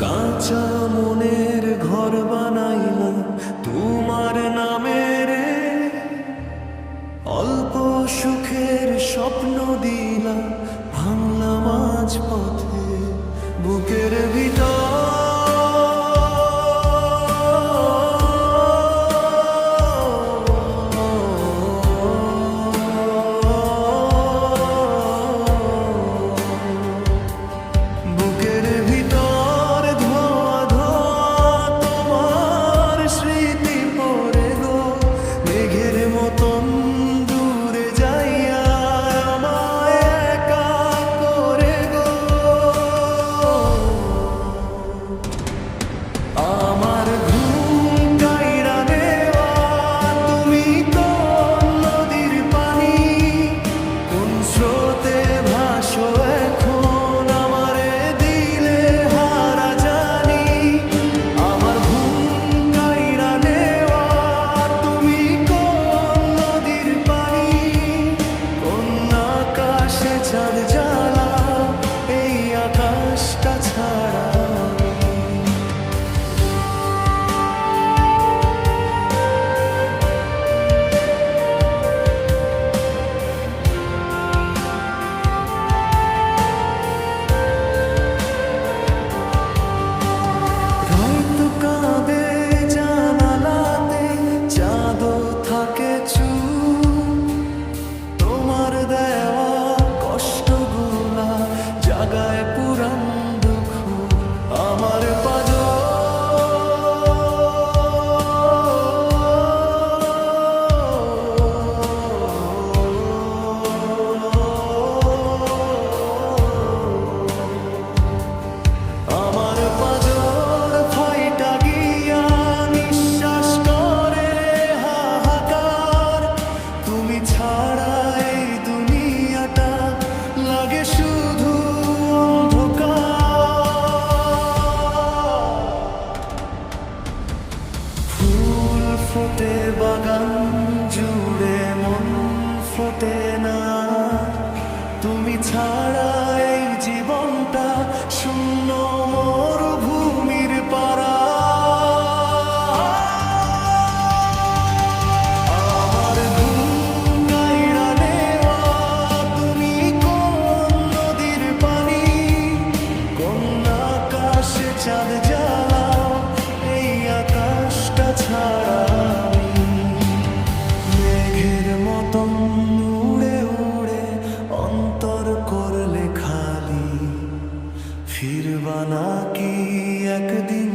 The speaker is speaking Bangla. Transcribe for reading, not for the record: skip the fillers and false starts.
কাঁচা মনের ঘর বানাইলাম তোমার নামে রে, অল্প সুখের স্বপ্ন দিলাম ভাঙলাম আজ পথে বুকের ভিতর। ফোটে বাগান জুড়ে মন ফোটে না, তুমি ছাড়া এই জীবনটা শূন্য মরুভূমির পাড়া। আমার ঘুম কাইড়া নেওয়া তুমি কোন নদীর পানি, কোন আকাশে চাঁদ জ্বালাও এই আকাশটা ছাড়া। ফিরবা নাকি একদিন